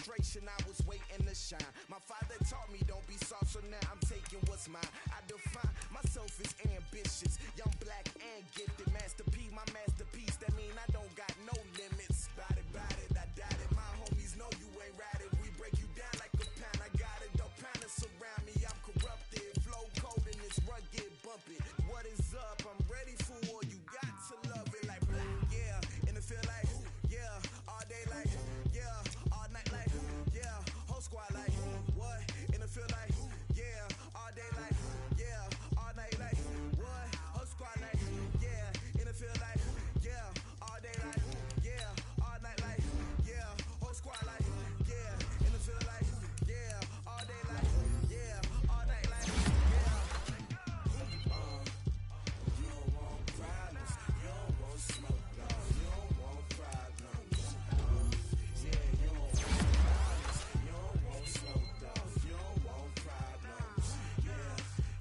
frustration, I was waiting to shine. My father taught me don't be soft, so now I'm taking what's mine. I define myself as ambitious, young, black, and gifted. Master P, my masterpiece, that mean I don't got no limits. Bout it, I doubt it. My homies know you ain't ratted. We break you down like a pound. I got it, don't panic surround me. I'm corrupted, flow cold and this rugged, bumpy. What is up? I'm ready for war. You got to love it like black, yeah. And it feel like, yeah. All day like, yeah. All night like, yeah. Whole squad like, what? And it feel like, yeah. All day like, yeah. All night like, what? Whole squad like, yeah. And it feel like, yeah. All day like, yeah. All night like, yeah. Whole squad like, yeah. And it feel like, yeah. All day like, yeah. All night like, yeah. You don't want problems. You don't want smoke, no. You don't want problems. Yeah, you don't want problems. You don't want smoke, dog. You don't want problems.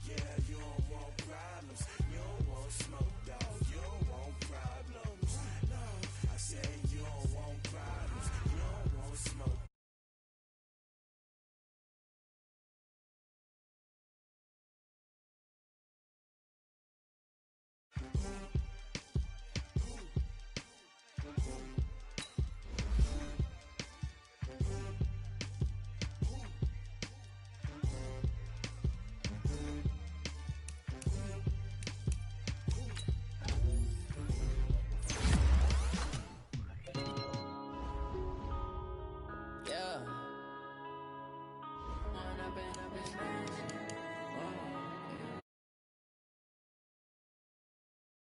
Yeah, you don't want problems. You don't want smoke, dog. You don't want problems. No, I said you don't want problems. You don't want smoke. Yeah.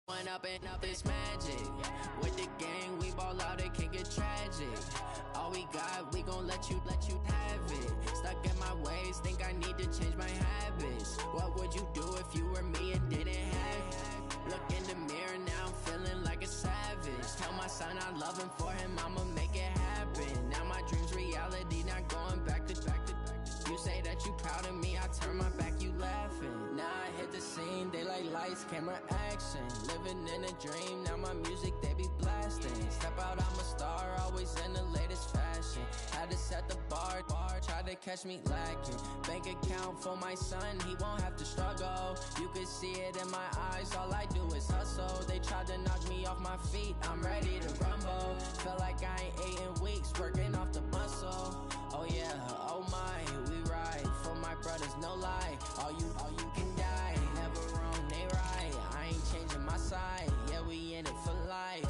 One up and up is magic. With the gang, we ball out, it can get tragic. All we got, we gon' let you have it. Stuck in my ways, think I need to change my habits. What would you do if you were me and didn't have it? Look in the mirror, now I'm feeling like a savage. Tell my son I love him, for him I'ma make it happen. Now my dream's reality, not going back to. You say that you proud of me, I turn my back, you laughing. Now I hit the scene, they like lights, camera, action. Living in a dream, now my music, they be blasting. Step out, I'm a star, always in the latest fashion. Had to set the bar, try to catch me lacking. Bank account for my son, he won't have to struggle. You can see it in my eyes, all I do is hustle. They tried to knock me off my feet, I'm ready to rumble. Felt like I ain't ate in weeks, working off the muscle. Oh yeah, oh my, we ride for my brothers, no lie. All you can die, never wrong, they right. I ain't changing my side, yeah, we in it for life.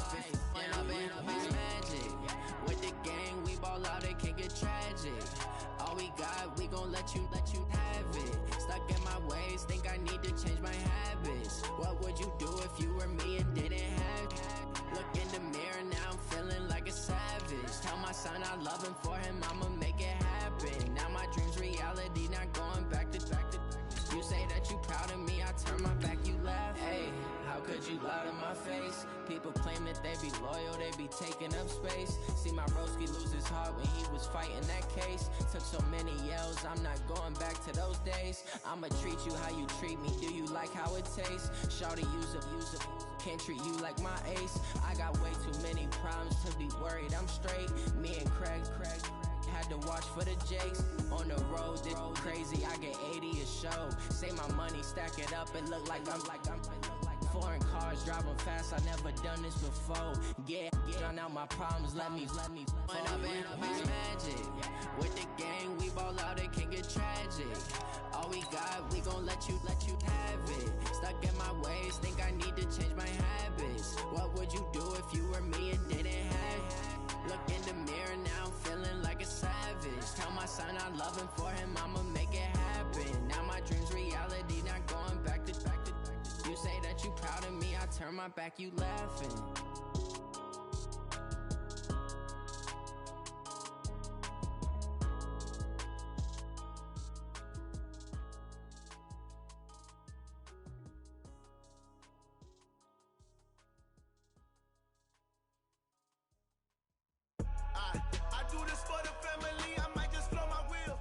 When up and up is magic. With the gang, we ball out, it can get tragic. All we got, we gon' let you have it. Stuck in my ways, think I need to change my habits. What would you do if you were me and didn't have it? Look in the mirror, now I'm feeling like a savage. Tell my son I love him, for him I'ma make it happen. Now my dream's reality, not going back to. You say that you proud of me, I turn my back, you laugh. Hey, how could you lie to my face? People claim that they be loyal, they be taking up space. See my broski lose his heart when he was fighting that case. Took so many yells, I'm not going back to those days. I'ma treat you how you treat me, do you like how it tastes? Shawty, use up, can't treat you like my ace. I got way too many problems to be worried, I'm straight. Me and Craig had to watch for the Jakes. On the road, this crazy, I get 80 a show. Say my money, stack it up, it look like I'm foreign cars, driving fast, I never done this before. Yeah, drown out my problems, let me When up and up is magic. With the gang, we ball out, it can get tragic. All we got, we gon' let you have it. Stuck in my ways, think I need to change my habits. What would you do if you were me and didn't have it? Look in the mirror, now I'm feeling like a savage. Tell my son I love him, for him I'ma make it happen. Now my dream's reality, not going back to. You say that you proud of me, I turn my back, you laughing. I do this for the family, I might just blow my wheel.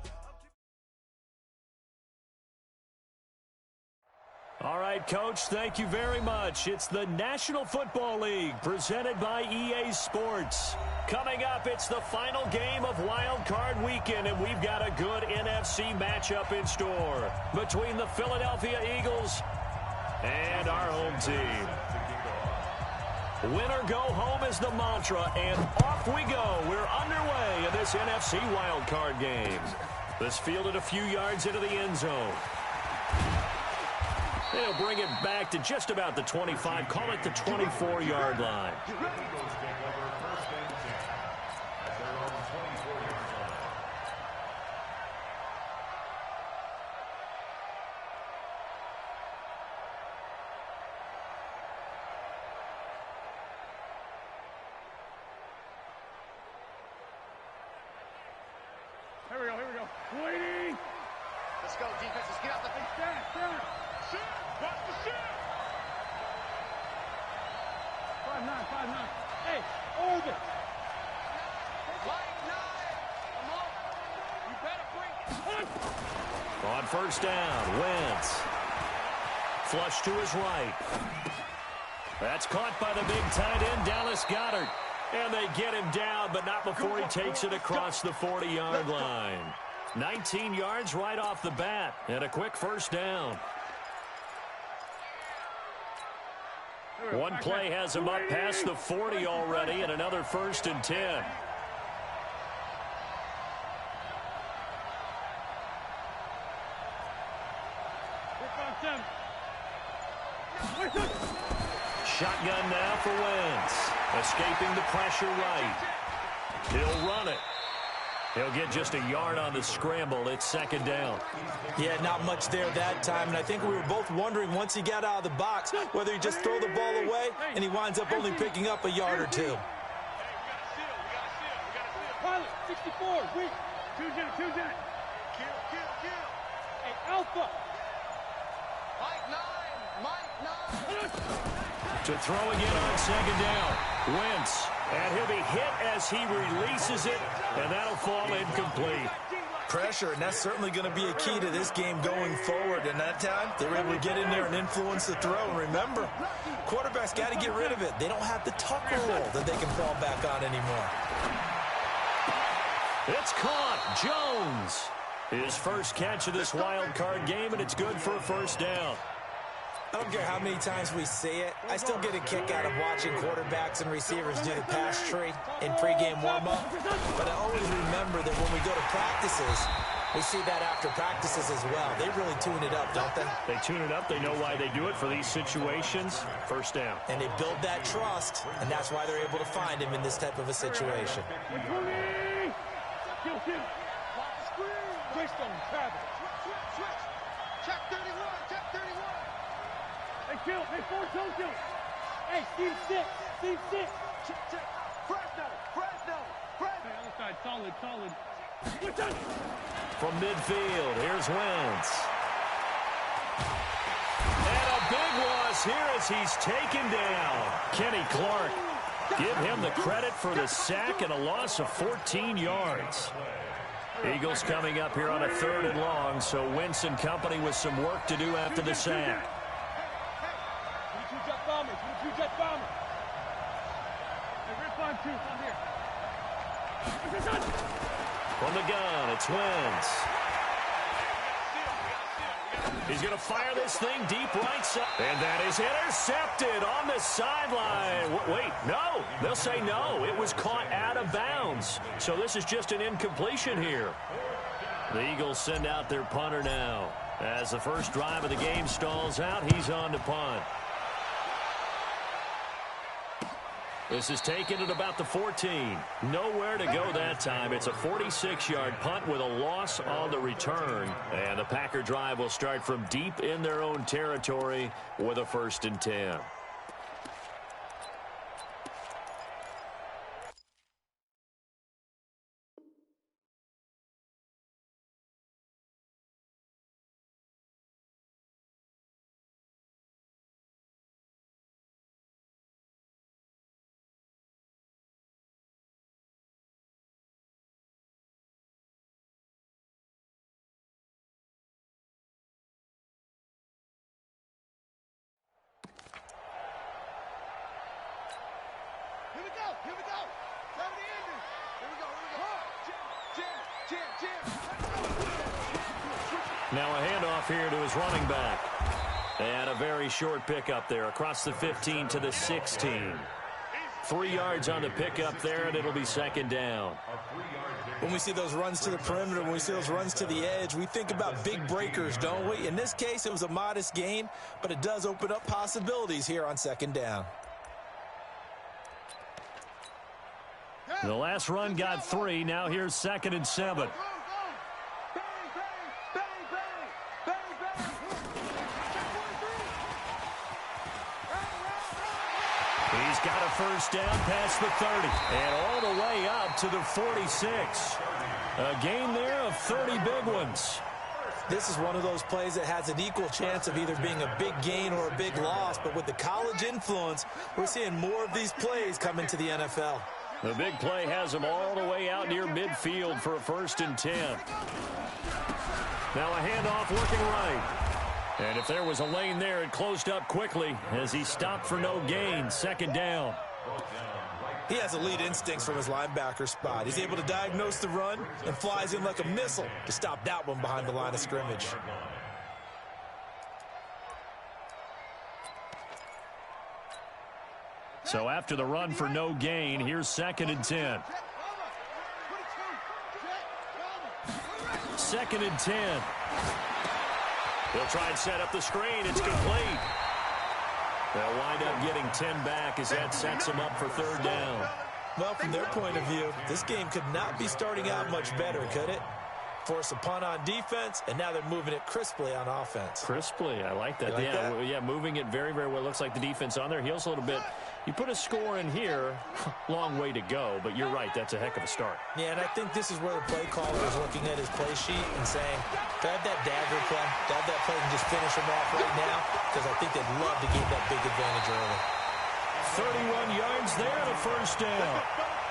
All right, Coach, thank you very much. It's the National Football League presented by EA Sports. Coming up, it's the final game of Wildcard Weekend, and we've got a good NFC matchup in store between the Philadelphia Eagles and our home team. Win or go home is the mantra, and off we go. We're underway in this NFC Wildcard game. This fielded a few yards into the end zone. They'll bring it back to just about the 25, call it the 24-yard line. Here we go. Waiting. Let's go, defense. Let's get out the thing. Stand. Shoot. Watch the shoot. 5-9. Hey, hold it. Mike 9. Come on. You better bring it. On first down, Wentz. Flush to his right. That's caught by the big tight end, Dallas Goedert. And they get him down, but not before he takes it across the 40-yard line. 19 yards right off the bat, and a quick first down. One play has him up past the 40 already, and another 1st and 10. Shotgun now for Wentz. Escaping the pressure right. He'll run it. He'll get just a yard on the scramble. It's 2nd down. Yeah, not much there that time. And I think we were both wondering once he got out of the box whether he just throw the ball away and he winds up only picking up a yard or two. Pilot, 64, weak. Two gen. Kill. Hey, Alpha. Mike 9. To throw again on 2nd down. Wentz. And he'll be hit as he releases it, and that'll fall incomplete. Pressure, and that's certainly going to be a key to this game going forward. And that time, they were able to get in there and influence the throw. And remember, quarterbacks got to get rid of it. They don't have the tucker roll that they can fall back on anymore. It's caught. Jones. His first catch of this wild card game, and it's good for a 1st down. I don't care how many times we see it. I still get a kick out of watching quarterbacks and receivers do the pass tree in pregame warm-up. But I always remember that when we go to practices, we see that after practices as well. They really tune it up, don't they? They tune it up. They know why they do it for these situations. 1st down. And they build that trust, and that's why they're able to find him in this type of a situation. Kill. Greystone, Travis. Switch. Check 31. Hey, kill. Hey, don't kill. Hey, Steve 6. Check. Fresno. Hey, other side, solid. From midfield, here's Wentz. And a big loss here as he's taken down. Kenny Clark. Give him the credit for the sack and a loss of 14 yards. Eagles coming up here on a 3rd and long, so Wentz and company with some work to do after the sack. Two jet bombers. Hey, rip on 2. Come here. From the gun, it's Wentz. He's going to fire this thing deep right side. And that is intercepted on the sideline. Wait, no. They'll say no. It was caught out of bounds. So this is just an incompletion here. The Eagles send out their punter now. As the first drive of the game stalls out, he's on to punt. This is taken at about the 14. Nowhere to go that time. It's a 46-yard punt with a loss on the return. And the Packer drive will start from deep in their own territory with a 1st and 10. we go. Here we go. Time to end it. Here we go. Jam. Now a handoff here to his running back. And a very short pickup there across the 15 to the 16. 3 yards on the pickup there, and it'll be second down. When we see those runs to the perimeter, when we see those runs to the edge, we think about big breakers, don't we? In this case, it was a modest gain, but it does open up possibilities here on second down. The last run got 3. Now here's 2nd and 7. He's got a first down past the 30 and all the way up to the 46. A gain there of 30 big ones. This is one of those plays that has an equal chance of either being a big gain or a big loss, but with the college influence, we're seeing more of these plays come into the NFL. The big play has him all the way out near midfield for a 1st and 10. Now a handoff looking right. And if there was a lane there, it closed up quickly as he stopped for no gain. 2nd down. He has elite instincts from his linebacker spot. He's able to diagnose the run and flies in like a missile to stop that one behind the line of scrimmage. So after the run for no gain, here's 2nd and 10. 2nd and 10. They'll try and set up the screen. It's complete. They'll wind up getting 10 back as that sets them up for 3rd down. Well, from their point of view, this game could not be starting out much better, could it? Force a punt on defense, and now they're moving it crisply on offense. Crisply, I like that. Like that? Yeah, moving it very, very well. Looks like the defense on their heels a little bit. You put a score in here, long way to go, but you're right, that's a heck of a start. Yeah, and I think this is where the play caller is looking at his play sheet and saying, to have that dagger play, to have that play and just finish him off right now, because I think they'd love to gain that big advantage early. 31 yards there, the 1st down.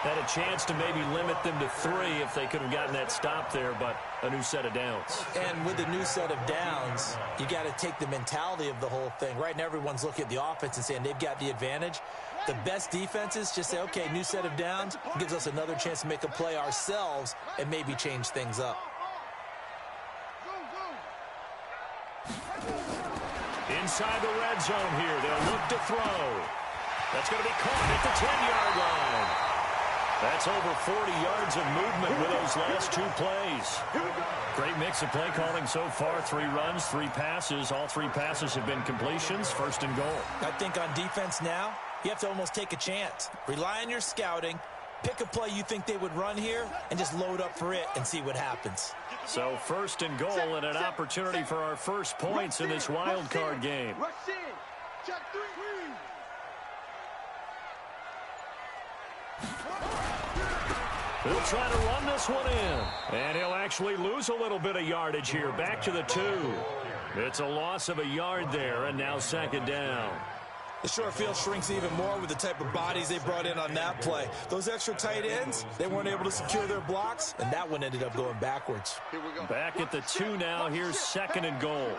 Had a chance to maybe limit them to 3 if they could have gotten that stop there, but a new set of downs. And with the new set of downs, you got to take the mentality of the whole thing. Right now, everyone's looking at the offense and saying they've got the advantage. The best defenses just say, okay, new set of downs, gives us another chance to make a play ourselves and maybe change things up. Inside the red zone here, they'll look to throw. That's going to be caught at the 10-yard line. That's over 40 yards of movement with those last 2 plays. Great mix of play calling so far. 3 runs, 3 passes. All 3 passes have been completions. 1st and goal. I think on defense now, you have to almost take a chance. Rely on your scouting. Pick a play you think they would run here and just load up for it and see what happens. So 1st and goal and an opportunity for our first points in this wild card game. Rush in. Check 3. He'll try to run this one in. And he'll actually lose a little bit of yardage here. Back to the 2. It's a loss of a yard there, and now 2nd down. The short field shrinks even more with the type of bodies they brought in on that play. Those extra tight ends, they weren't able to secure their blocks, and that one ended up going backwards. Back at the 2 now. Here's 2nd and goal.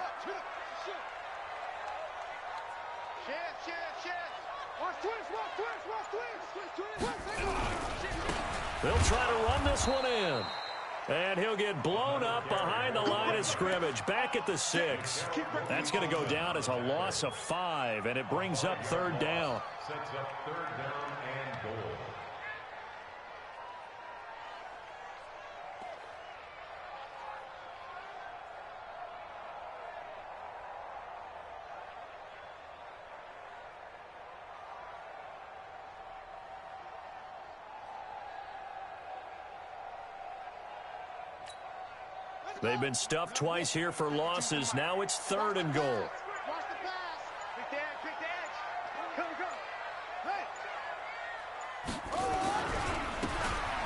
They'll try to run this one in. And he'll get blown up behind the line of scrimmage. Back at the 6. That's going to go down as a loss of 5, and it brings up 3rd down. Sets up 3rd down and goal. They've been stuffed twice here for losses. Now it's 3rd and goal. Watch the pass. Pick the edge. Pick the edge. Go.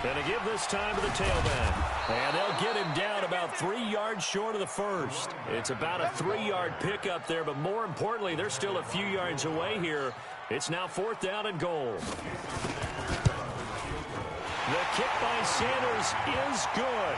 Gonna give this time to the tailback. And they'll get him down about 3 yards short of the 1st. It's about a 3-yard pickup there, but more importantly, they're still a few yards away here. It's now 4th down and goal. The kick by Sanders is good.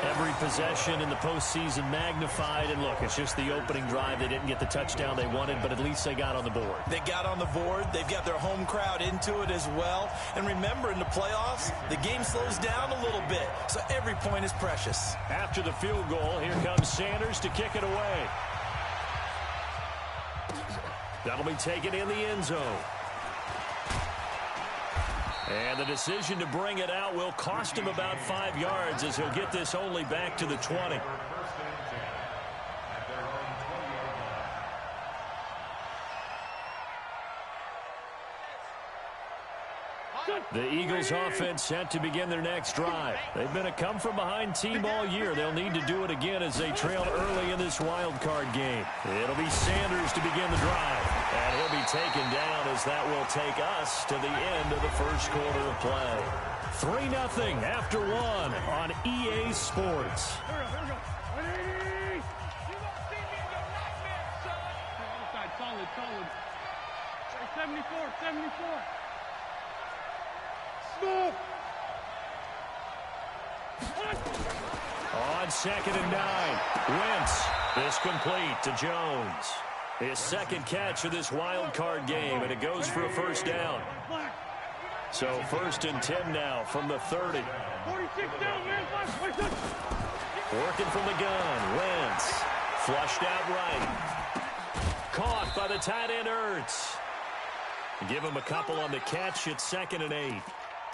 Every possession in the postseason magnified. And look, it's just the opening drive. They didn't get the touchdown they wanted, but at least they got on the board. They got on the board. They've got their home crowd into it as well. And remember, in the playoffs, the game slows down a little bit, so every point is precious. After the field goal, here comes Sanders to kick it away. That'll be taken in the end zone. And the decision to bring it out will cost him about 5 yards as he'll get this only back to the 20. The Eagles offense set to begin their next drive. They've been a come-from-behind team all year. They'll need to do it again as they trail early in this wild card game. It'll be Sanders to begin the drive. And he'll be taken down as that will take us to the end of the first quarter of play. 3-0 after 1 on EA Sports. Here we go. 180. You gonna see me in your nightmare, son. Solid. 74. Move. On 2nd and 9, Wentz is complete to Jones. His second catch of this wild card game, and it goes for a first down. So 1st and 10 now from the 30. 46 down, man. Working from the gun, Wentz flushed out right. Caught by the tight end Ertz. Give him a couple on the catch. It's 2nd and 8.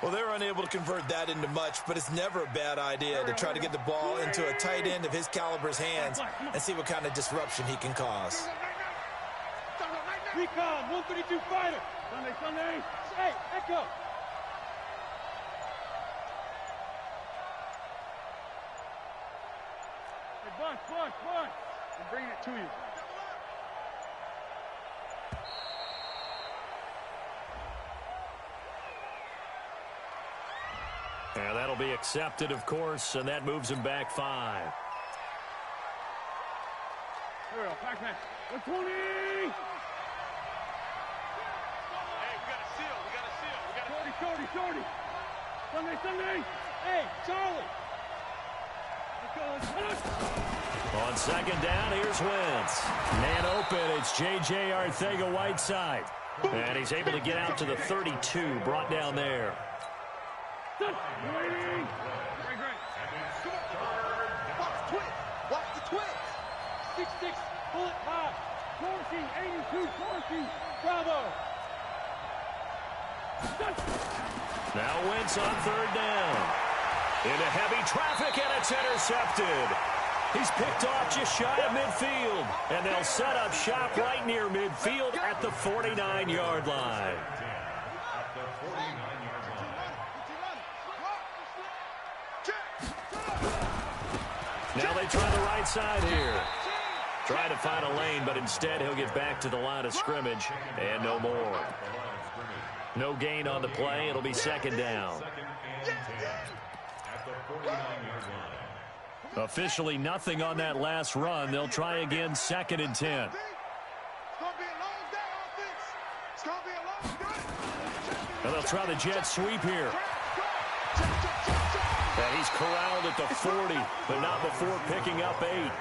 Well, they're unable to convert that into much, but it's never a bad idea to try to get the ball into a tight end of his caliber's hands and see what kind of disruption he can cause. Recon, 132 fighter. Sunday. Hey, Echo. Hey, Bunch. I'm bringing it to you. And that'll be accepted, of course, and that moves him back 5. Here we go, back. 120! Hey, we got a seal. Shorty. Sunday. Hey, Charlie. On 2nd down, here's Wentz. Man open, it's J.J. Arcega-Whiteside. And he's able to get out to the 32, brought down there. Great. Watch the twist. 6'6", bullet high. Corsi, 82, Corsi. Bravo. Now Wentz on 3rd down. Into heavy traffic, and it's intercepted. He's picked off just shy of midfield. And they'll set up shop right near midfield at the 49-yard line. Now they try the right side here. Try to find a lane, but instead he'll get back to the line of scrimmage, and no more. No gain on the play. It'll be 2nd down. Officially nothing on that last run. They'll try again, 2nd and 10. And they'll try the jet sweep here. And he's corralled at the 40, but not before picking up 8.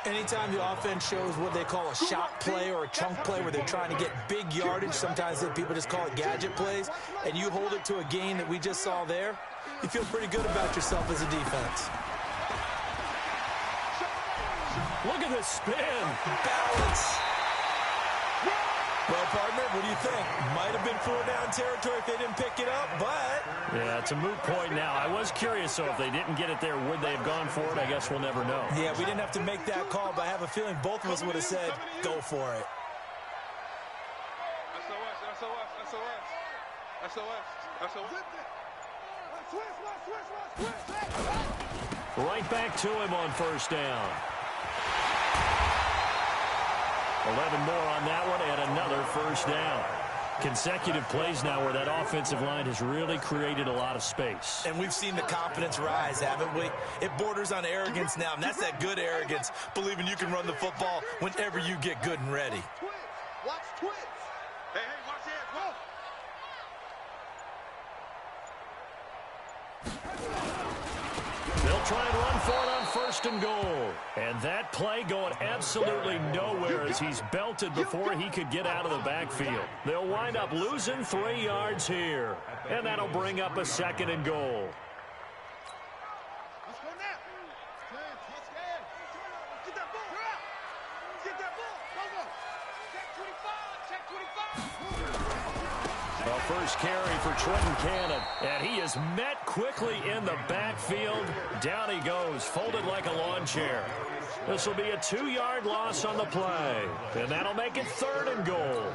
Anytime the offense shows what they call a shot play or a chunk play where they're trying to get big yardage, sometimes people just call it gadget plays, and you hold it to a gain that we just saw there, you feel pretty good about yourself as a defense. Look at the spin. Balance. Well, partner, what do you think? Might have been 4-down territory if they didn't pick it up, but... Yeah, it's a moot point now. I was curious, so if they didn't get it there, would they have gone for it? I guess we'll never know. Yeah, we didn't have to make that call, but I have a feeling both of us would have said, go for it. Right back to him on 1st down. 11 more on that one, and another 1st down. Consecutive plays now where that offensive line has really created a lot of space. And we've seen the confidence rise, haven't we? It borders on arrogance now, and that's that good arrogance, believing you can run the football whenever you get good and ready. Watch twist. Hey, watch it. Whoa. They'll try and run for it on 1st and goal. And that play going absolutely nowhere as he's belted before he could get out of the backfield. They'll wind up losing 3 yards here. And that'll bring up a 2nd and goal. Let's go now. Let's go. Get that ball. Get that ball. Go. Check 25. The first carry for Trenton Cannon, and he is met quickly in the backfield. Down he goes, folded like a lawn chair. This will be a 2-yard loss on the play, and that'll make it 3rd and goal.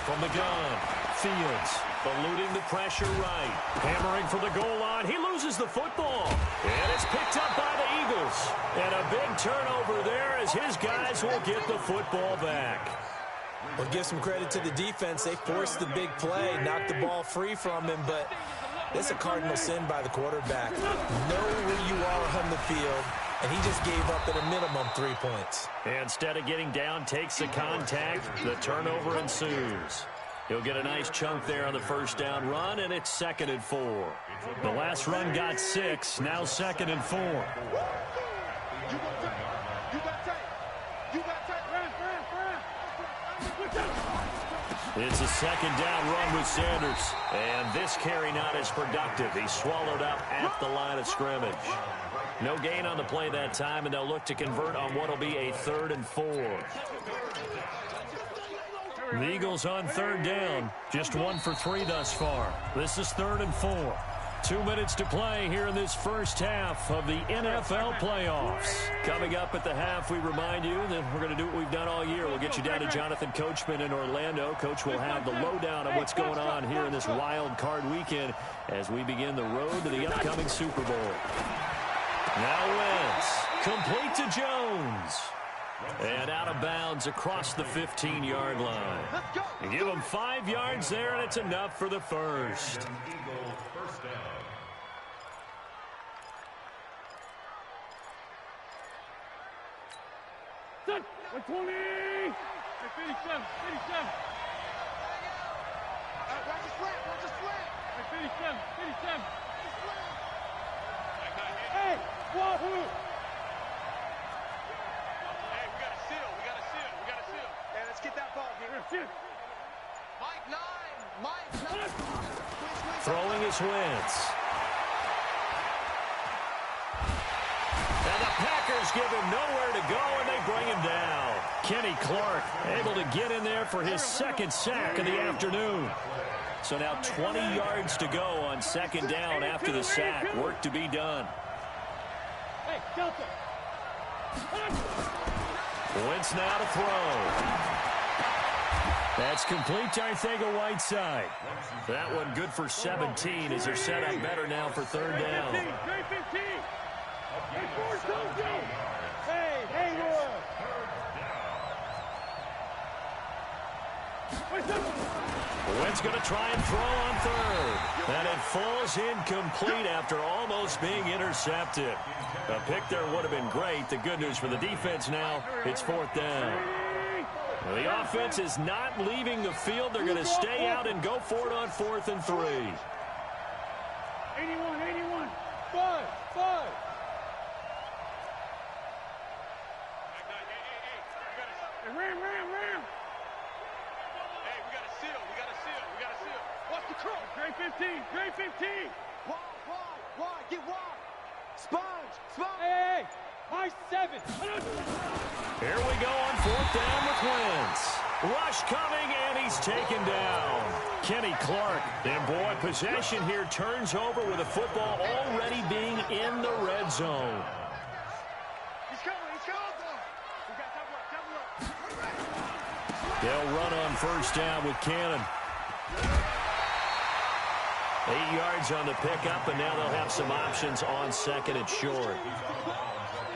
From the gun, Fields eluding the pressure right. Hammering for the goal line. He loses the football. And it's picked up by the Eagles. And a big turnover there as his guys will get the football back. Well, give some credit to the defense. They forced the big play, knocked the ball free from him, but it's a cardinal sin by the quarterback. Know where you are on the field, and he just gave up at a minimum 3 points. Instead of getting down, takes the contact. The turnover ensues. He'll get a nice chunk there on the 1st down run, and it's 2nd and 4. The last run got 6, now 2nd and 4. It's a 2nd down run with Sanders. And this carry not as productive. He's swallowed up at the line of scrimmage. No gain on the play that time, and they'll look to convert on what will be a 3rd and 4. The Eagles on 3rd down. Just 1 for 3 thus far. This is 3rd and 4. 2 minutes to play here in this first half of the NFL playoffs. Coming up at the half, we remind you that we're going to do what we've done all year. We'll get you down to Jonathan Coachman in Orlando. Coach will have the lowdown on what's going on here in this wild card weekend as we begin the road to the upcoming Super Bowl. Now Wentz, complete to Jones. And out of bounds across the 15-yard line. You give him 5 yards there, and it's enough for the first. Eagles first down. Set. 120. 57. 57. Watch the slant. 57. 57. Hey, wahoo! Get that ball here. Mike 9. Throwing his Wentz. And the Packers give him nowhere to go, and they bring him down. Kenny Clark able to get in there for his 2nd sack of the afternoon. So now 20 yards to go on 2nd down after the sack. Work to be done. Hey, Delta. Wentz now to throw. That's complete to Arcega-Whiteside. That one good for 17 as they're set up better now for 3rd down. Wentz going to try and throw on 3rd. And it falls incomplete after almost being intercepted. A pick there would have been great. The good news for the defense now, it's 4th down. The offense is not leaving the field. They're going to stay out and go for it on 4th and 3. 81. 5. Ram. Hey, we got a seal. Watch the cross. Grade 15. Wide. Get wide. Sponge. Hey. High 7. Here we go on 4th down with Wentz. Rush coming, and he's taken down. Kenny Clark. And boy, possession here turns over with the football already being in the red zone. He's coming. We got double up. They'll run on 1st down with Cannon. 8 yards on the pickup, and now they'll have some options on 2nd and short.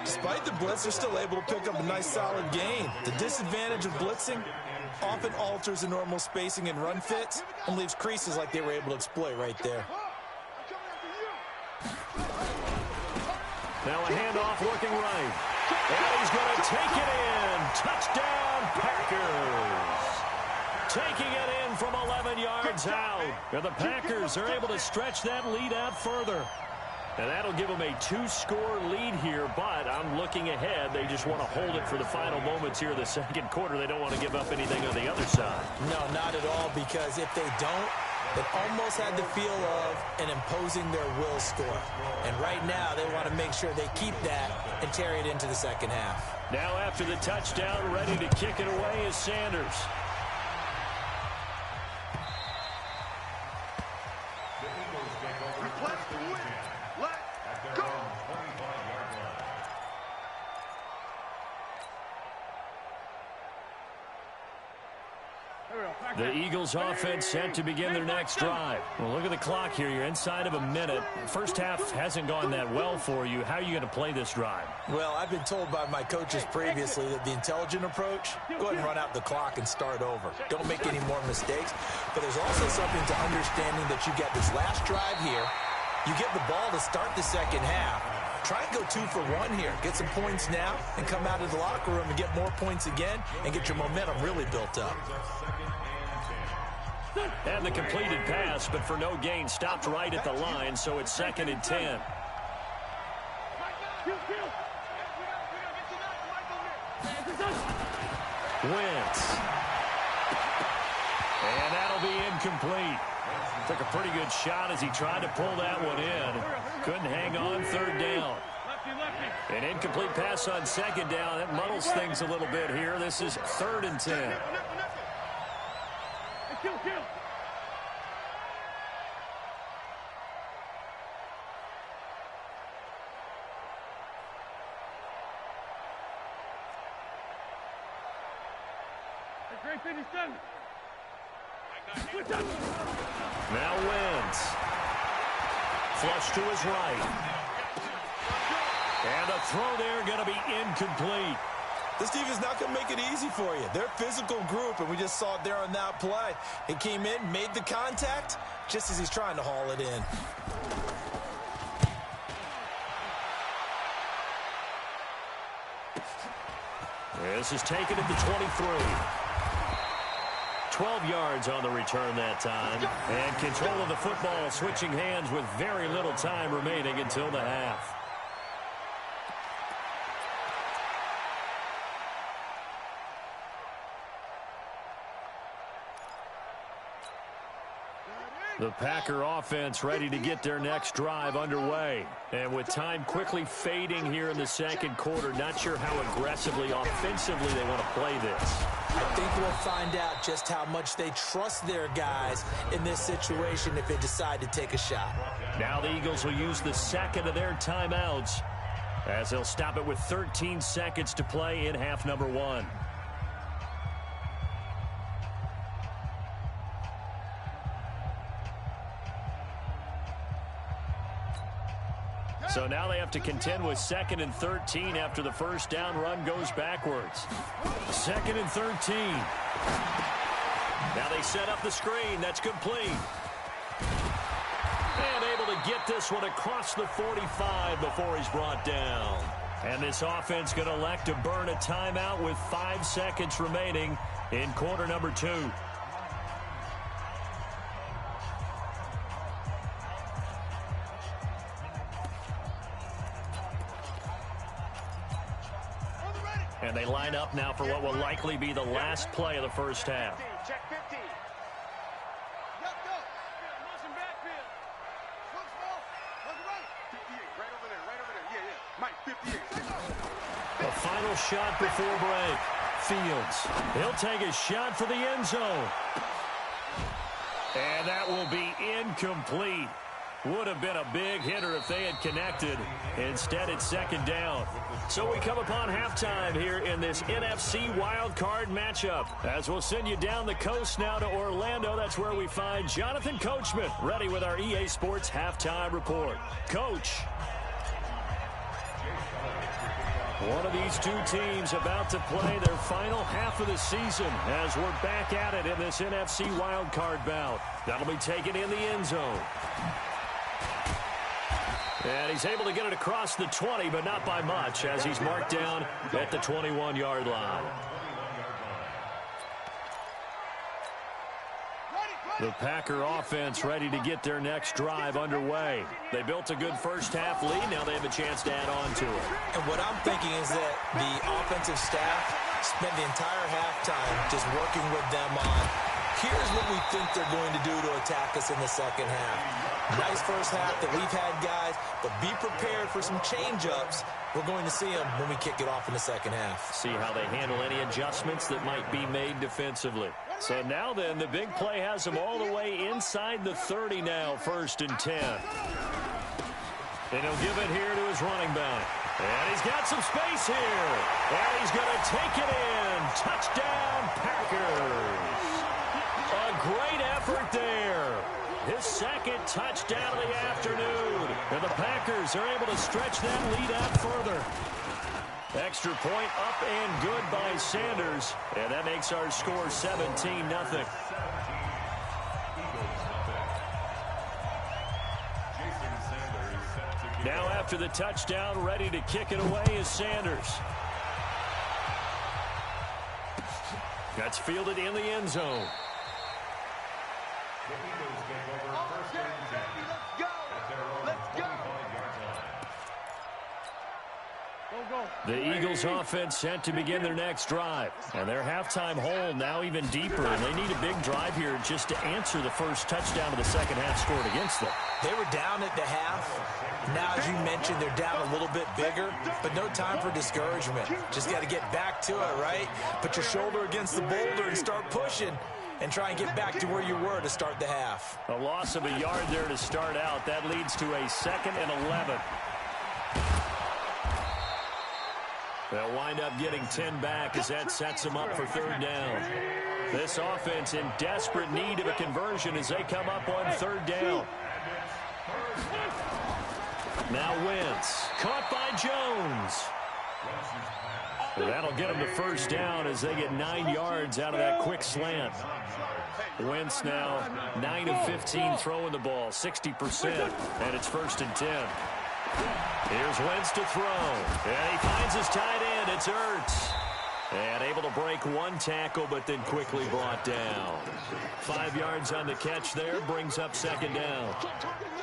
Despite the blitz, they're still able to pick up a nice solid gain. The disadvantage of blitzing often alters the normal spacing and run fits and leaves creases like they were able to exploit right there. Now a handoff working right. And he's going to take it in. Touchdown, Packers. Taking it in from 11 yards out. And the Packers are able to stretch that lead out further. And that'll give them a 2-score lead here, but I'm looking ahead. They just want to hold it for the final moments here of the second quarter. They don't want to give up anything on the other side. No, not at all, because if they don't, it almost had the feel of an imposing their will score. And right now, they want to make sure they keep that and carry it into the second half. Now after the touchdown, ready to kick it away is Sanders. Request to win. Let's go. The Eagles offense set to begin their next drive. Well, look at the clock here. You're inside of a minute. First half hasn't gone that well for you. How are you going to play this drive? Well, I've been told by my coaches previously that the intelligent approach, go ahead and run out the clock and start over. Don't make any more mistakes. But there's also something to understanding that you get this last drive here. You get the ball to start the second half. Try and go 2 for 1 here. Get some points now and come out of the locker room and get more points again and get your momentum really built up. And the completed pass, but for no gain, stopped right at the line, so it's 2nd and 10. Wentz. And that'll be incomplete. Took a pretty good shot as he tried to pull that one in. Couldn't hang on, 3rd down. An incomplete pass on 2nd down. That muddles things a little bit here. This is 3rd and 10. Now Wentz. Flush to his right. And the throw there going to be incomplete. This defense is not going to make it easy for you. They're a physical group, and we just saw it there on that play. He came in, made the contact, just as he's trying to haul it in. This is taken at the 23. 12 yards on the return that time. And control of the football switching hands with very little time remaining until the half. The Packer offense ready to get their next drive underway. And with time quickly fading here in the second quarter, not sure how aggressively, offensively they want to play this. I think we'll find out just how much they trust their guys in this situation if they decide to take a shot. Now the Eagles will use the second of their timeouts as they'll stop it with 13 seconds to play in half number 1. So now they have to contend with 2nd and 13 after the first down run goes backwards. 2nd and 13. Now they set up the screen. That's complete. And able to get this one across the 45 before he's brought down. And this offense going to elect to burn a timeout with 5 seconds remaining in quarter number 2. And they line up now for what will likely be the last play of the first half. Check 15. Let's go. Motion backfield. Switch ball. What's right? 58. Right over there. Yeah. Mike, 58. A final shot before break. Fields. He'll take a shot for the end zone. And that will be incomplete. Would have been a big hitter if they had connected. Instead, it's 2nd down. So we come upon halftime here in this NFC Wildcard matchup. As we'll send you down the coast now to Orlando. That's where we find Jonathan Coachman ready with our EA Sports halftime report. Coach. One of these two teams about to play their final half of the season as we're back at it in this NFC Wildcard bout. That'll be taken in the end zone. And he's able to get it across the 20, but not by much, as he's marked down at the 21-yard line. The Packer offense ready to get their next drive underway. They built a good first-half lead. Now they have a chance to add on to it. And what I'm thinking is that the offensive staff spent the entire halftime just working with them on, here's what we think they're going to do to attack us in the second half. Nice first half that we've had, guys, but be prepared for some change-ups. We're going to see them when we kick it off in the second half. See how they handle any adjustments that might be made defensively. So now then, the big play has them all the way inside the 30 now, 1st and 10. And he'll give it here to his running back. And he's got some space here. And he's going to take it in. Touchdown, Packers. A great effort there. His second touchdown of the afternoon. And the Packers are able to stretch that lead out further. Extra point up and good by Sanders. And that makes our score 17-0. Now after the touchdown, ready to kick it away is Sanders. That's fielded in the end zone. The Eagles offense set to begin their next drive. And their halftime hole now even deeper. And they need a big drive here just to answer the first touchdown of the second half scored against them. They were down at the half. Now, as you mentioned, they're down a little bit bigger, but no time for discouragement. Just got to get back to it, right? Put your shoulder against the boulder and start pushing and try and get back to where you were to start the half. A loss of a yard there to start out. That leads to a 2nd and 11. They'll wind up getting 10 back as that sets them up for 3rd down. This offense in desperate need of a conversion as they come up on 3rd down. Now Wentz, caught by Jones. That'll get them to 1st down as they get 9 yards out of that quick slant. Wentz now 9 of 15 throwing the ball, 60%, and it's 1st and 10. Here's Wentz to throw, and he finds his tight end. It's Ertz. And able to break one tackle, but then quickly brought down. 5 yards on the catch there, brings up 2nd down.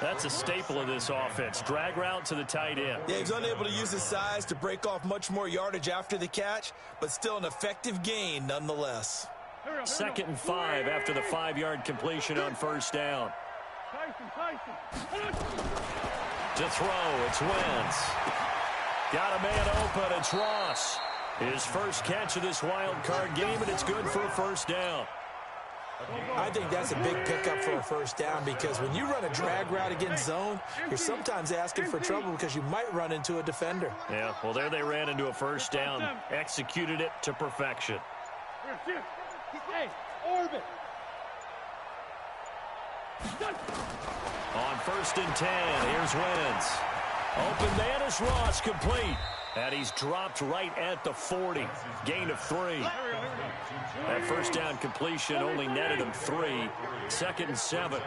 That's a staple of this offense. Drag route to the tight end. Yeah, he's unable to use his size to break off much more yardage after the catch, but still an effective gain nonetheless. 2nd and 5 after the 5-yard completion on 1st down. To throw, it's Wentz. Got a man open, it's Ross. His first catch of this wild card game, and it's good for a 1st down. I think that's a big pickup for a 1st down because when you run a drag route against zone, you're sometimes asking for trouble because you might run into a defender. Yeah, well, there they ran into a 1st down, executed it to perfection. On 1st and 10, here's Wentz. Open man is Ross, complete. And he's dropped right at the 40. Gain of 3. That 1st down completion only netted him 3. 2nd and 7.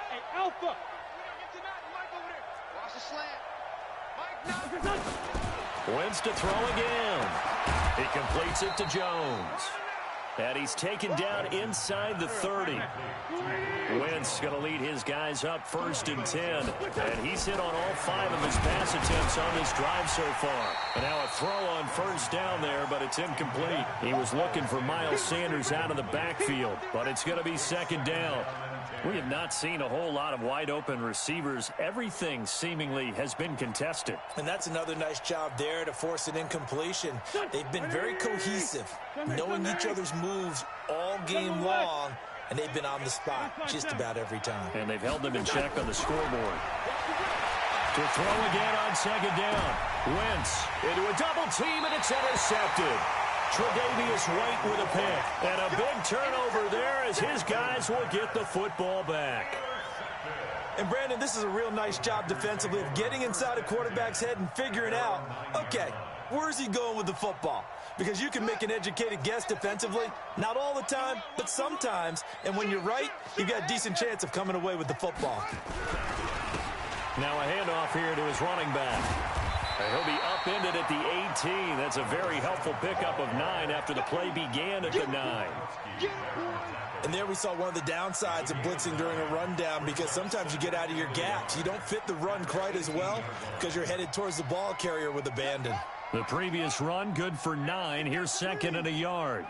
Hey, Alpha. Wentz to throw again. He completes it to Jones. And he's taken down inside the 30. Wentz going to lead his guys up 1st and 10. And he's hit on all 5 of his pass attempts on this drive so far. And now a throw on 1st down there, but it's incomplete. He was looking for Miles Sanders out of the backfield, but it's going to be 2nd down. We have not seen a whole lot of wide-open receivers. Everything seemingly has been contested. And that's another nice job there to force an incompletion. They've been very cohesive, knowing each other's moves all game long, and they've been on the spot just about every time. And they've held them in check on the scoreboard. To throw again on 2nd down. Wentz into a double team, and it's intercepted. Tre'Davious White with a pick. And a big turnover there as his guys will get the football back. And, Brandon, this is a real nice job defensively of getting inside a quarterback's head and figuring out, okay, where's he going with the football? Because you can make an educated guess defensively, not all the time, but sometimes. And when you're right, you've got a decent chance of coming away with the football. Now a handoff here to his running back. And he'll be up upended at the 18. That's a very helpful pickup of 9 after the play began at the 9. And there we saw one of the downsides of blitzing during a rundown, because sometimes you get out of your gaps. You don't fit the run quite as well because you're headed towards the ball carrier with abandon. The previous run good for 9. Here's second and a yard.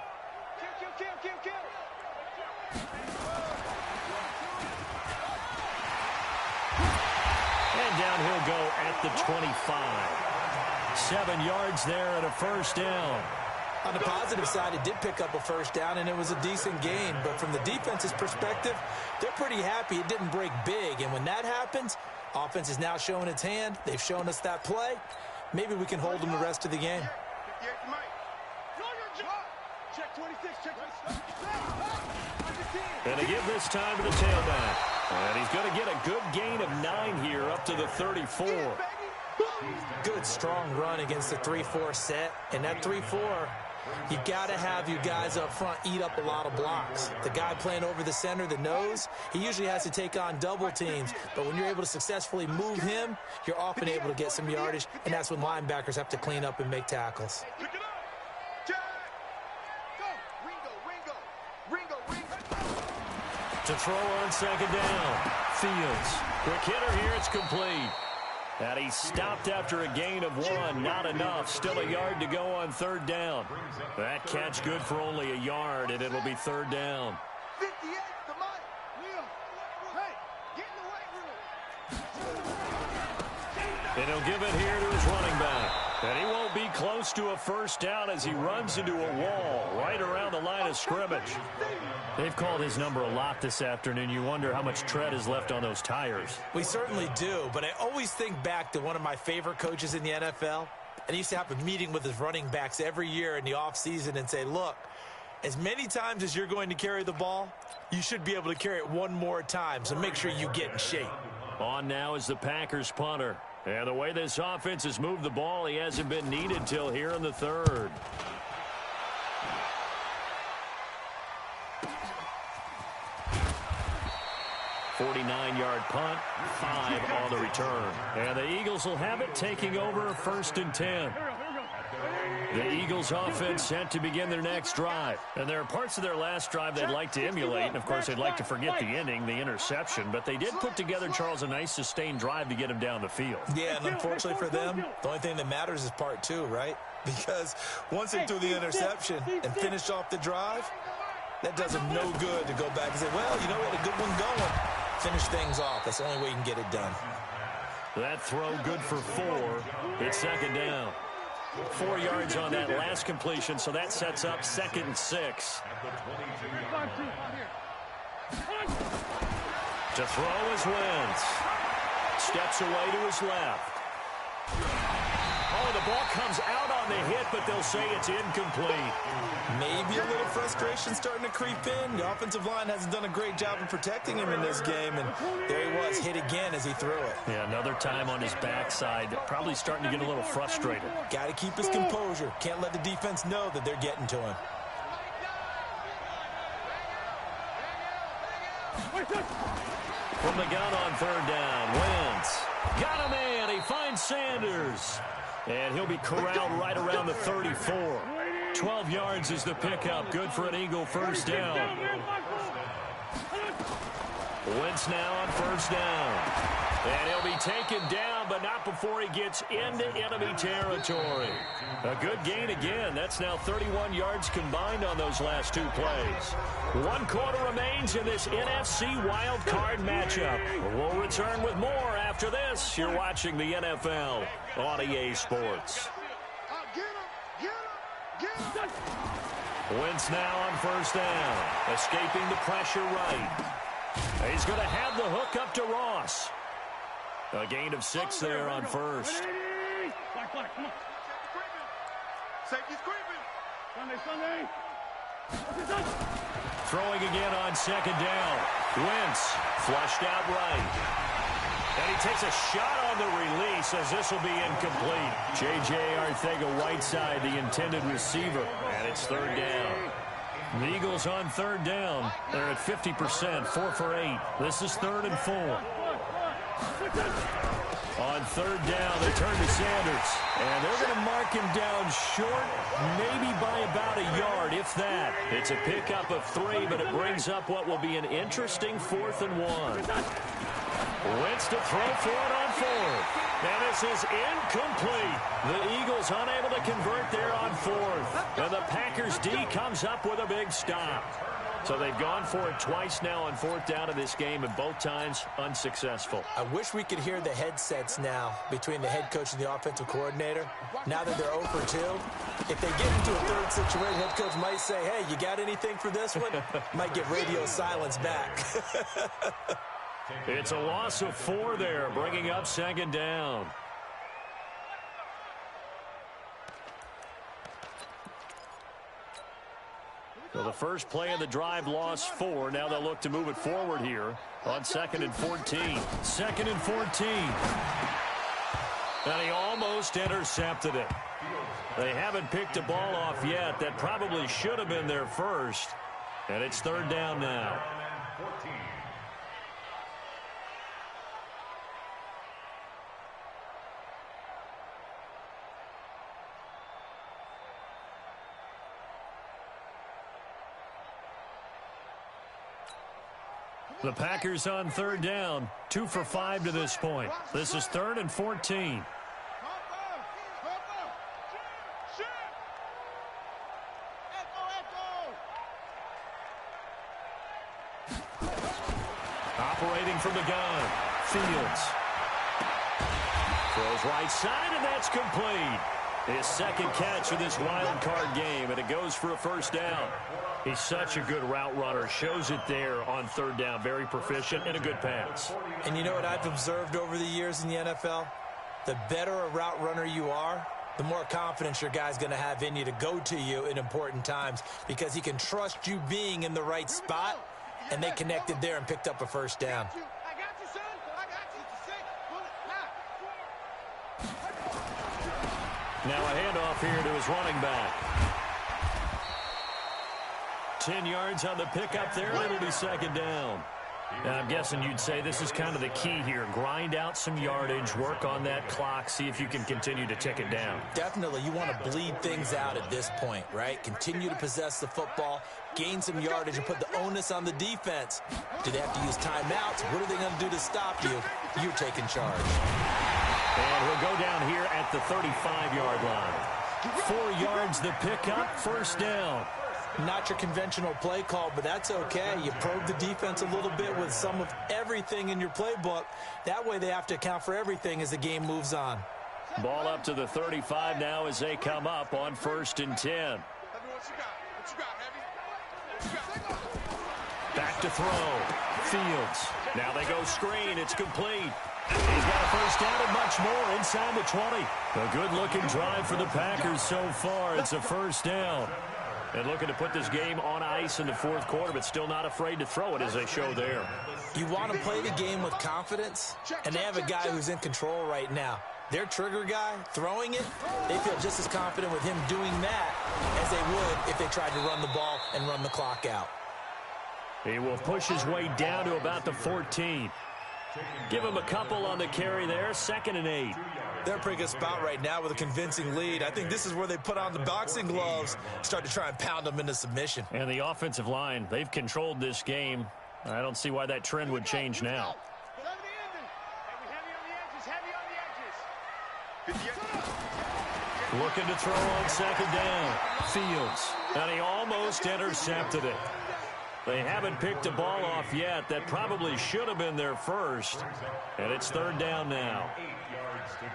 And down he'll go at the 25. 7 yards there and a first down. On the positive side, it did pick up a first down, and it was a decent gain. But from the defense's perspective, they're pretty happy it didn't break big. And when that happens, offense is now showing its hand. They've shown us that play. Maybe we can hold them the rest of the game. And they give this time to the tailback. And he's going to get a good gain of 9 here up to the 34. Good, strong run against the 3-4 set. And that 3-4, you got to have your guys up front eat up a lot of blocks. The guy playing over the center, the nose, he usually has to take on double teams. But when you're able to successfully move him, you're often able to get some yardage, and that's when linebackers have to clean up and make tackles. To throw on second down. Fields. Quick hitter here. It's complete. And he stopped after a gain of 1. Not enough. Still a yard to go on third down. That catch good for only a yard, and it'll be third down. 58, the mic. Hey, get in the weight room. And he'll give it here to his running back. And he won't be close to a first down as he runs into a wall right around the line of scrimmage. They've called his number a lot this afternoon. You wonder how much tread is left on those tires. We certainly do, but I always think back to one of my favorite coaches in the NFL. And he used to have a meeting with his running backs every year in the offseason and say, look, as many times as you're going to carry the ball, you should be able to carry it one more time, so make sure you get in shape. On now is the Packers punter. And the way this offense has moved the ball, he hasn't been needed till here in the third. .49-yard punt, 5 on the return. And the Eagles will have it, taking over first and 10. The Eagles offense set to begin their next drive. And there are parts of their last drive they'd like to emulate. And, of course, they'd like to forget the ending, the interception. But they did put together, Charles, a nice sustained drive to get him down the field. Yeah, and unfortunately for them, the only thing that matters is part 2, right? Because once they threw the interception and finished off the drive, that does them no good to go back and say, well, you know, we had a good one going. Finish things off. That's the only way you can get it done. That throw good for 4. It's second down. 4 yards on that last completion, so that sets up second and 6. To throw is Wentz. Steps away to his left. Oh, the ball comes out on the hit, but they'll say it's incomplete. Maybe a little frustration starting to creep in. The offensive line hasn't done a great job of protecting him in this game, and there he was, hit again as he threw it. Yeah, another time on his backside, probably starting to get a little frustrated. Got to keep his composure. Can't let the defense know that they're getting to him. From the gun on third down, Wentz. Got him in. He finds Sanders. And he'll be corralled right around the 34. 12 yards is the pickup. Good for an Eagle first down. Wentz now on first down. And he'll be taken down, but not before he gets into enemy territory. A good gain again. That's now 31 yards combined on those last 2 plays. 1 quarter remains in this NFC Wildcard matchup. We'll return with more after this. You're watching the NFL on EA Sports. Wentz now on first down. Escaping the pressure right. He's going to have the hook up to Ross. A gain of 6 there on first. Throwing again on second down. Wentz flushed out right. And he takes a shot on the release as this will be incomplete. J.J. Arcega-Whiteside, the intended receiver. And it's third down. The Eagles on third down. They're at 50%, 4 for 8. This is 3rd and 4. On third down, they turn to Sanders. And they're going to mark him down short, maybe by about a yard, if that. It's a pickup of 3, but it brings up what will be an interesting 4th and 1. Wentz to throw for it on 4th. And this is incomplete. The Eagles unable to convert there on 4th. And the Packers D comes up with a big stop. So they've gone for it twice now on 4th down in this game, and both times unsuccessful. I wish we could hear the headsets now between the head coach and the offensive coordinator. Now that they're 0 for 2, if they get into a third situation, head coach might say, hey, you got anything for this one? Might get radio silence back. It's a loss of 4 there, bringing up 2nd down. So the first play of the drive lost 4. Now they'll look to move it forward here on 2nd and 14. 2nd and 14. And he almost intercepted it. They haven't picked a ball off yet. That probably should have been their first. And it's 3rd down now. The Packers on 3rd down, 2 for 5 to this point. This is 3rd and 14. Operating from the gun, Fields. Throws right side, and that's complete. His 2nd catch of this wild card game, and it goes for a 1st down. He's such a good route runner. Shows it there on 3rd down. Very proficient and a good pass. And you know what I've observed over the years in the NFL? The better a route runner you are, the more confidence your guy's going to have in you to go to you in important times, because he can trust you being in the right spot, and they connected there and picked up a 1st down. I got you, son. I got you. Now a handoff here to his running back. 10 yards on the pickup there. It'll be 2nd down. And I'm guessing you'd say this is kind of the key here. Grind out some yardage, work on that clock, see if you can continue to tick it down. Definitely, you want to bleed things out at this point, right? Continue to possess the football, gain some yardage, and put the onus on the defense. Do they have to use timeouts? What are they going to do to stop you? You're taking charge. And we'll go down here at the 35-yard line. 4 yards the pickup, 1st down. Not your conventional play call, but that's okay. You probe the defense a little bit with some of everything in your playbook. That way they have to account for everything as the game moves on. Ball up to the 35 now as they come up on 1st and 10. Back to throw. Fields. Now they go screen. It's complete. He's got a 1st down and much more inside the 20. A good-looking drive for the Packers so far. It's a 1st down. And looking to put this game on ice in the 4th quarter, but still not afraid to throw it as they show there. You want to play the game with confidence, and they have a guy who's in control right now. Their trigger guy, throwing it, they feel just as confident with him doing that as they would if they tried to run the ball and run the clock out. He will push his way down to about the 14. Give him a couple on the carry there, 2nd and 8. They're in a pretty good spot right now with a convincing lead. I think this is where they put on the boxing gloves, start to try and pound them into submission. And the offensive line, they've controlled this game. I don't see why that trend would change now. Looking to throw on 2nd down. Fields. And he almost intercepted it. They haven't picked a ball off yet. That probably should have been their first. And it's 3rd down now. 8 yards to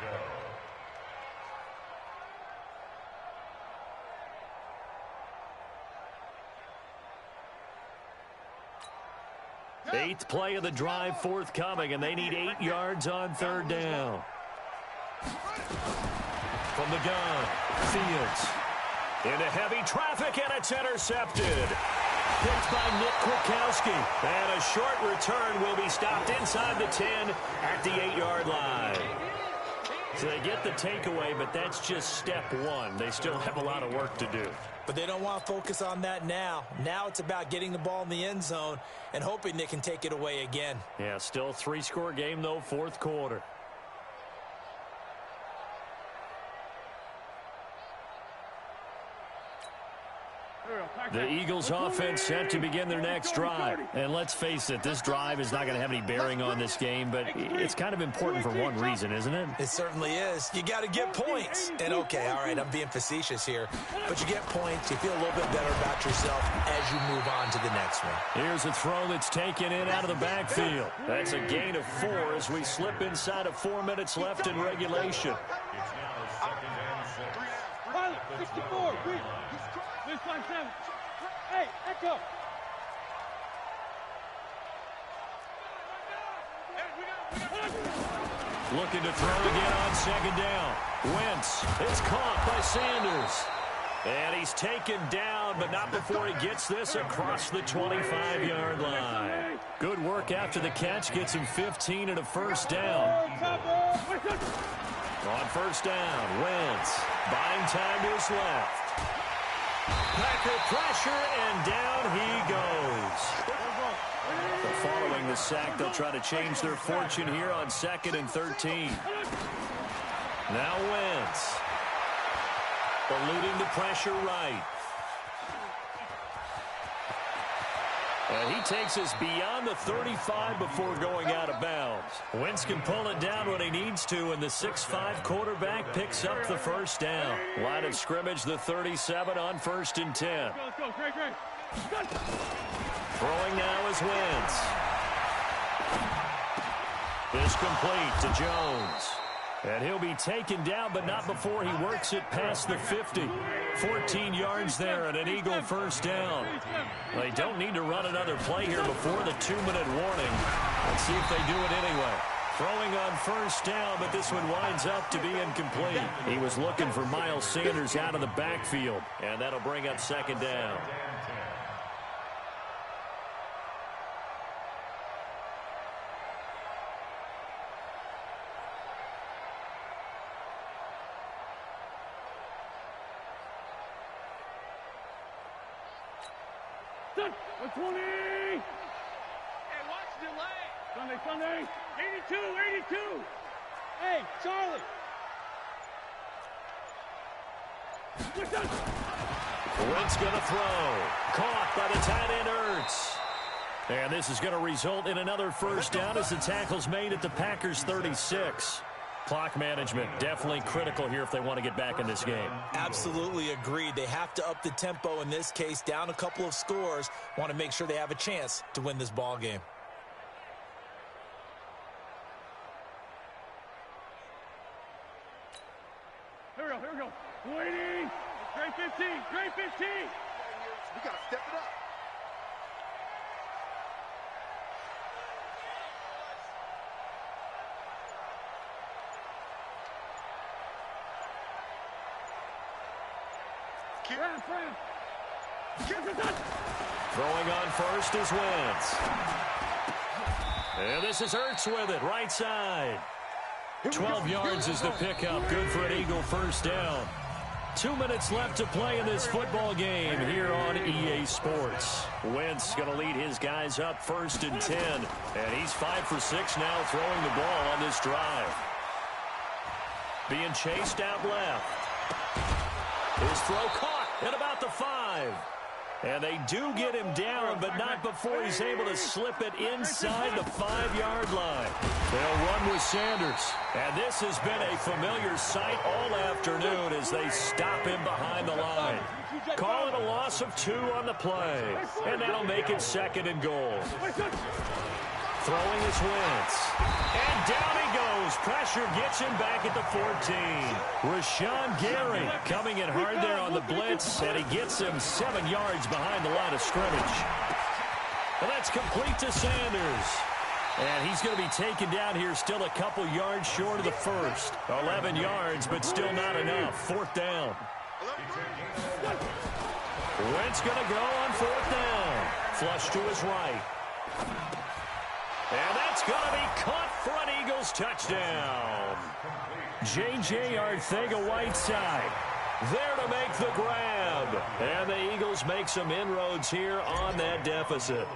go. 8th play of the drive forthcoming, and they need 8 yards on 3rd down. From the gun, Fields. Into heavy traffic, and it's intercepted. Picked by Nick Kwiatkowski. And a short return will be stopped inside the 10 at the 8-yard line. So they get the takeaway, but that's just step one. They still have a lot of work to do. But they don't want to focus on that now. Now it's about getting the ball in the end zone and hoping they can take it away again. Yeah, still 3-score game, though, 4th quarter. The Eagles offense set to begin their next drive. And let's face it, this drive is not going to have any bearing on this game, but it's kind of important for one reason, isn't it? It certainly is. You got to get points. And okay, all right, I'm being facetious here, but you get points, you feel a little bit better about yourself as you move on to the next one. Here's a throw that's taken in out of the backfield. That's a gain of 4 as we slip inside of 4 minutes left in regulation. It's now 2nd and 6. Pilot, 64, green. This 5-7. Hey, echo. Looking to throw again on 2nd down. Wentz, it's caught by Sanders. And he's taken down, but not before he gets this across the 25-yard line. Good work after the catch, gets him 15 and a first down. On 1st down, Wentz buying time to his left. Packer pressure, and down he goes. Following the sack, they'll try to change their fortune here on 2nd and 13. Now Wentz. Eluding the pressure right. And he takes us beyond the 35 before going out of bounds. Wentz can pull it down when he needs to, and the 6'5" quarterback picks up the first down. Line of scrimmage, the 37 on 1st and 10. Let's go, great. Throwing now is Wentz. Is complete to Jones. And he'll be taken down, but not before he works it past the 50. 14 yards there and an Eagle first down. They don't need to run another play here before the 2-minute warning. Let's see if they do it anyway. Throwing on 1st down, but this one winds up to be incomplete. He was looking for Miles Sanders out of the backfield, and that'll bring up 2nd down. Done. 20. Hey, watch the delay. Sunday. 82. Hey, Charlie. Wentz going to throw. Caught by the tight end Ertz. And this is going to result in another first down as the tackle's made at the Packers' 36. Clock management definitely critical here if they want to get back in this game. Absolutely agreed. They have to up the tempo in this case, down a couple of scores. Want to make sure they have a chance to win this ball game. Here we go. Waiting. Great 15. We got to step it up. Throwing on 1st is Wentz. And this is Ertz with it, right side. 12 yards is the pickup. Good for an Eagle first down. 2 minutes left to play in this football game here on EA Sports. Wentz going to lead his guys up 1st and 10. And he's 5 for 6 now throwing the ball on this drive. Being chased out left. His throw caught at about the 5. And they do get him down, but not before he's able to slip it inside the 5-yard line. They'll run with Sanders. And this has been a familiar sight all afternoon as they stop him behind the line. Call it a loss of 2 on the play. And that'll make it 2nd and goal. Throwing is Wentz. And down he goes. Pressure gets him back at the 14. Rashawn Gary coming in hard there on the blitz, and he gets him 7 yards behind the line of scrimmage. And that's complete to Sanders. And he's going to be taken down here still a couple yards short of the first. 11 yards, but still not enough. 4th down. Wentz going to go on 4th down. Flush to his right. And that's going to be caught for an Eagles touchdown. J.J. Arcega-Whiteside there to make the grab. And the Eagles make some inroads here on that deficit.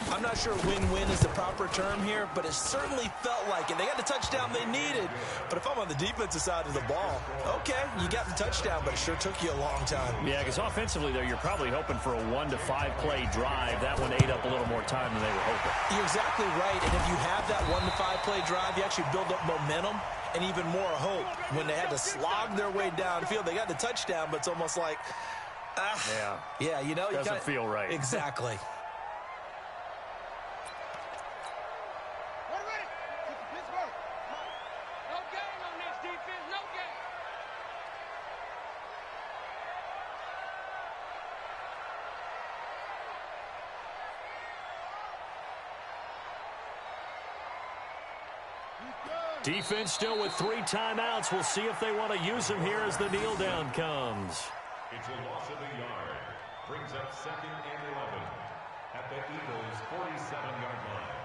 I'm not sure win-win is the proper term here, but it certainly felt like it. They got the touchdown they needed, but if I'm on the defensive side of the ball, okay, you got the touchdown, but it sure took you a long time. Yeah, because offensively, though, you're probably hoping for a 1 to 5 play drive. That one ate up a little more time than they were hoping. You're exactly right, and if you have that 1 to 5 play drive, you actually build up momentum and even more hope. When they had to slog their way downfield, they got the touchdown, but it's almost like, yeah, you know, doesn't feel right. Exactly. Defense still with 3 timeouts. We'll see if they want to use them here as the kneel down comes. It's a loss of a yard. Brings up 2nd and 11 at the Eagles' 47-yard line.